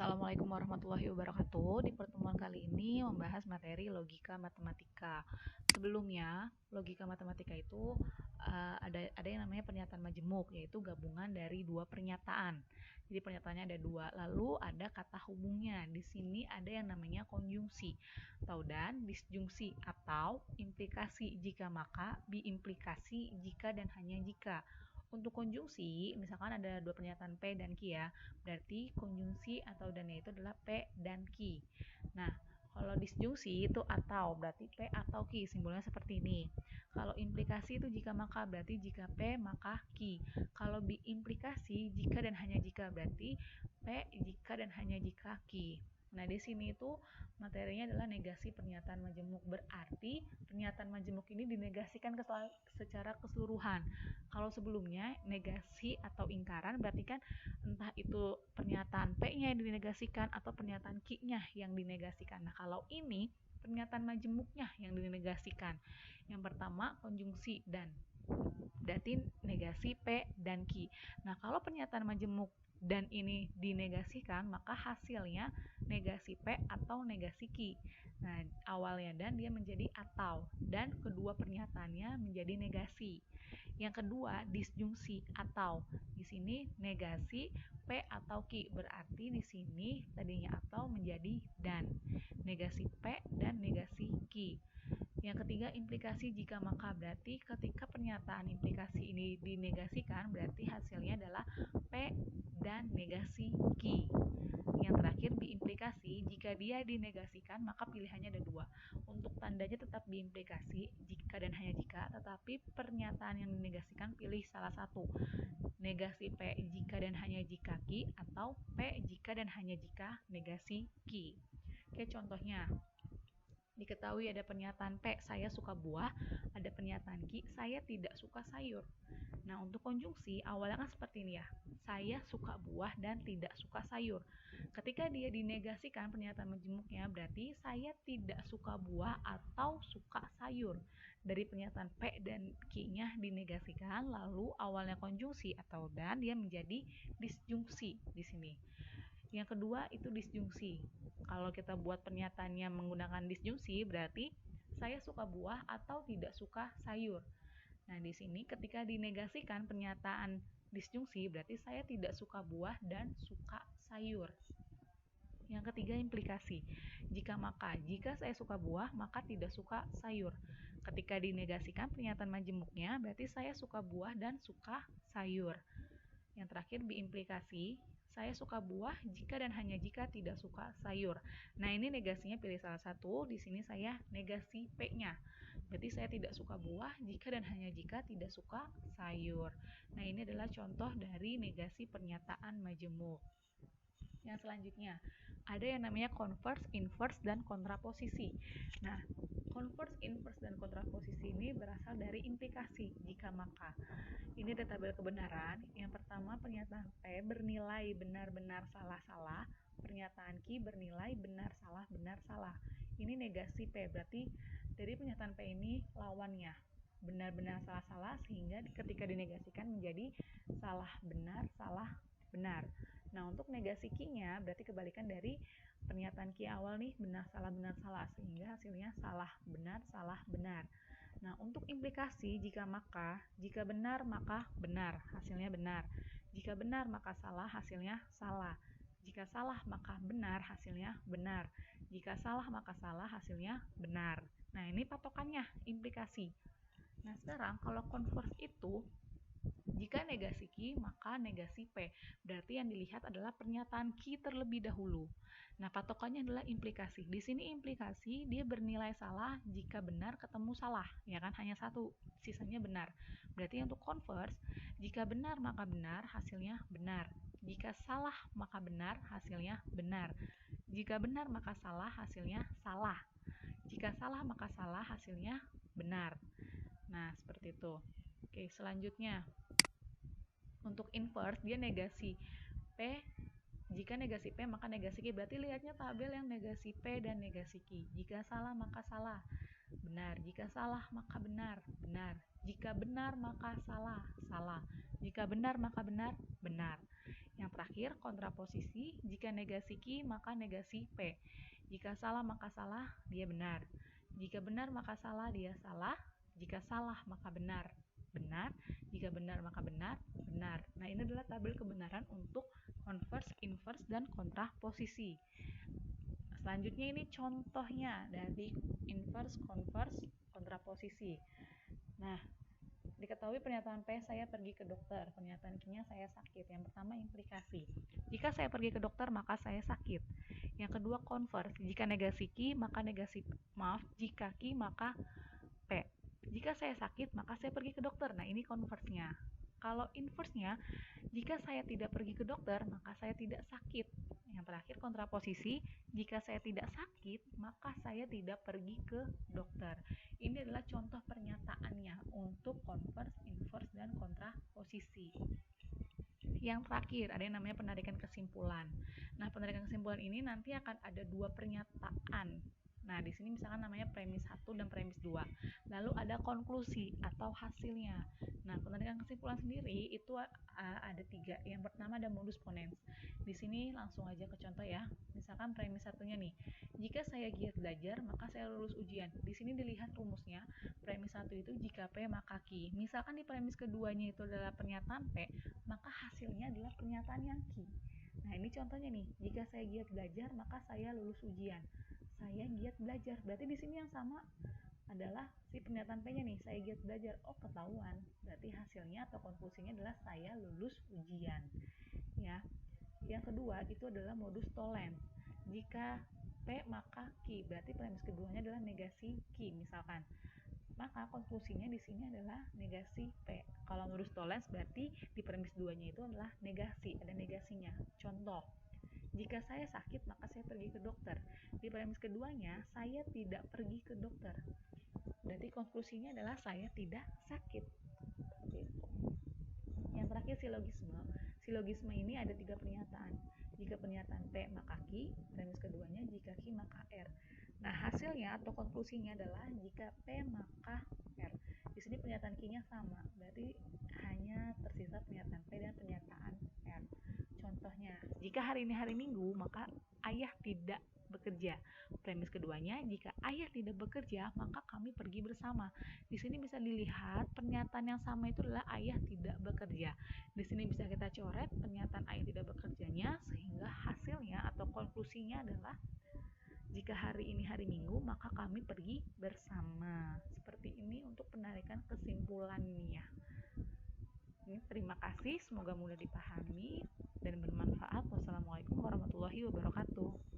Assalamualaikum warahmatullahi wabarakatuh. Di pertemuan kali ini membahas materi logika matematika. Sebelumnya, logika matematika itu ada yang namanya pernyataan majemuk, yaitu gabungan dari dua pernyataan. Jadi pernyataannya ada dua, lalu ada kata hubungnya. Di sini ada yang namanya konjungsi dan disjungsi atau implikasi jika maka, biimplikasi jika dan hanya jika. Untuk konjungsi, misalkan ada dua pernyataan P dan Q ya, berarti konjungsi atau dannya itu adalah P dan Q. Nah, kalau disjungsi itu atau, berarti P atau Q, simbolnya seperti ini. Kalau implikasi itu jika maka, berarti jika P maka Q. Kalau biimplikasi jika dan hanya jika, berarti P jika dan hanya jika Q. Nah, di sini itu materinya adalah negasi pernyataan majemuk. Berarti pernyataan majemuk ini dinegasikan secara keseluruhan. Kalau sebelumnya negasi atau ingkaran, berarti kan entah itu pernyataan P-nya yang dinegasikan atau pernyataan Q-nya yang dinegasikan. Nah, kalau ini pernyataan majemuknya yang dinegasikan. Yang pertama konjungsi dan, berarti negasi P dan Q. Nah, kalau pernyataan majemuk dan ini dinegasikan, maka hasilnya negasi P atau negasi Q. Nah, awalnya dan dia menjadi atau, dan kedua pernyataannya menjadi negasi. Yang kedua, disjungsi atau. Di sini negasi P atau Q, berarti di sini tadinya atau menjadi dan. Negasi P dan negasi Q. Yang ketiga, implikasi jika maka, berarti ketika pernyataan implikasi ini dinegasikan, berarti hasilnya adalah P dan negasi Q. Yang terakhir, biimplikasi, jika dia dinegasikan maka pilihannya ada dua. Untuk tandanya tetap biimplikasi, jika dan hanya jika, tetapi pernyataan yang dinegasikan pilih salah satu. Negasi P jika dan hanya jika Q, atau P jika dan hanya jika negasi Q. Oke, contohnya. Diketahui ada pernyataan P, saya suka buah, ada pernyataan Q, saya tidak suka sayur. Nah, untuk konjungsi awalnya kan seperti ini ya, saya suka buah dan tidak suka sayur. Ketika dia dinegasikan pernyataan majemuknya, berarti saya tidak suka buah atau suka sayur. Dari pernyataan P dan Q-nya dinegasikan, lalu awalnya konjungsi atau dan, dia menjadi disjungsi di sini. Yang kedua itu disjungsi. Kalau kita buat pernyataannya menggunakan disjungsi, berarti saya suka buah atau tidak suka sayur. Nah, di sini ketika dinegasikan pernyataan disjungsi, berarti saya tidak suka buah dan suka sayur. Yang ketiga, implikasi. Jika maka, jika saya suka buah, maka tidak suka sayur. Ketika dinegasikan pernyataan majemuknya, berarti saya suka buah dan suka sayur. Yang terakhir, biimplikasi, saya suka buah jika dan hanya jika tidak suka sayur. Nah, ini negasinya pilih salah satu. Di sini saya negasi P-nya. Berarti saya tidak suka buah jika dan hanya jika tidak suka sayur. Nah, ini adalah contoh dari negasi pernyataan majemuk. Yang selanjutnya, ada yang namanya converse, inverse, dan kontraposisi. Nah, converse, inverse, dan kontraposisi ini berasal dari implikasi jika maka. Ini ada tabel kebenaran. Yang pertama, pernyataan P bernilai benar-benar salah-salah, pernyataan Q bernilai benar salah. Ini negasi P, berarti dari pernyataan P ini lawannya benar-benar salah-salah, sehingga ketika dinegasikan menjadi salah benar. Nah, untuk negasi Q-nya berarti kebalikan dari pernyataan Q awal nih, benar salah, sehingga hasilnya salah benar. Nah, untuk implikasi jika maka, jika benar maka benar, hasilnya benar. Jika benar maka salah, hasilnya salah. Jika salah maka benar, hasilnya benar. Jika salah maka salah, hasilnya benar. Nah, ini patokannya, implikasi. Nah, sekarang kalau converse itu, jika negasi Q, maka negasi P. Berarti yang dilihat adalah pernyataan Q terlebih dahulu. Nah, patokannya adalah implikasi. Di sini implikasi dia bernilai salah jika benar ketemu salah, ya kan, hanya satu, sisanya benar. Berarti untuk converse, jika benar maka benar, hasilnya benar. Jika salah maka benar, hasilnya benar. Jika benar maka salah, hasilnya salah. Jika salah maka salah, hasilnya benar. Nah, seperti itu. Oke, selanjutnya. Untuk inverse, dia negasi P. Jika negasi P, maka negasi Q. Berarti lihatnya tabel yang negasi P dan negasi Q. Jika salah, maka salah. Benar. Jika salah, maka benar. Jika benar, maka salah. Jika benar, maka benar. Yang terakhir, kontraposisi. Jika negasi Q, maka negasi P. Jika salah, maka salah, dia benar. Jika benar, maka salah, dia salah. Jika salah, maka benar, benar. Jika benar, maka benar, benar. Nah, ini adalah tabel kebenaran untuk converse, inverse, dan kontraposisi. Selanjutnya ini contohnya dari inverse, converse, kontraposisi. Nah, diketahui pernyataan P, saya pergi ke dokter. Pernyataan Q-nya, saya sakit. Yang pertama, implikasi. Jika saya pergi ke dokter, maka saya sakit. Yang kedua, converse. Jika negasi Q, maka jika Q, maka P. Jika saya sakit, maka saya pergi ke dokter. Nah, ini converse-nya. Kalau inverse-nya, jika saya tidak pergi ke dokter, maka saya tidak sakit. Yang terakhir, kontraposisi. Jika saya tidak sakit, maka saya tidak pergi ke dokter. Ini adalah contoh pernyataannya untuk converse, inverse, dan kontraposisi. Yang terakhir, ada yang namanya penarikan kesimpulan. Nah, penarikan kesimpulan ini nanti akan ada dua pernyataan. Nah, di sini misalkan namanya premis 1 dan premis 2. Lalu ada konklusi atau hasilnya. Nah, penarikan kesimpulan sendiri itu ada 3. Yang pertama ada modus ponens. Di sini langsung aja ke contoh ya. Misalkan premis 1-nya nih. Jika saya giat belajar, maka saya lulus ujian. Di sini dilihat rumusnya. Premis 1 itu jika P maka Q. Misalkan di premis keduanya itu adalah pernyataan P, maka hasilnya adalah pernyataan yang Q. Nah, ini contohnya nih. Jika saya giat belajar, maka saya lulus ujian. Saya giat belajar. Berarti di sini yang sama adalah si pernyataan P-nya nih. Saya giat belajar. Oh, ketahuan. Berarti hasilnya atau konklusinya adalah saya lulus ujian. Ya. Yang kedua itu adalah modus tollens. Jika P maka Q. Berarti premis keduanya adalah negasi Q misalkan. Maka konklusinya di sini adalah negasi P. Kalau modus tollens berarti di premis 2-nya itu adalah negasi, ada negasinya. Contoh, jika saya sakit maka saya pergi ke dokter. Di premis keduanya saya tidak pergi ke dokter. Berarti konklusinya adalah saya tidak sakit. Seperti itu. Yang terakhir silogisme. Silogisme ini ada 3 pernyataan. Jika pernyataan P maka Q, premis keduanya jika Q maka R. Nah, hasilnya atau konklusinya adalah jika P maka R. Di sini pernyataan Q-nya sama, berarti hanya tersisa pernyataan P dan pernyataan R. Contohnya, jika hari ini hari Minggu, maka ayah tidak bekerja. Premis keduanya, jika ayah tidak bekerja, maka kami pergi bersama. Di sini bisa dilihat pernyataan yang sama itu adalah ayah tidak bekerja. Di sini bisa kita coret pernyataan ayah tidak bekerjanya, sehingga hasilnya atau konklusinya adalah jika hari ini hari Minggu, maka kami pergi bersama. Seperti ini untuk penarikan kesimpulannya. Terima kasih, semoga mudah dipahami dan bermanfaat. Wassalamualaikum warahmatullahi wabarakatuh.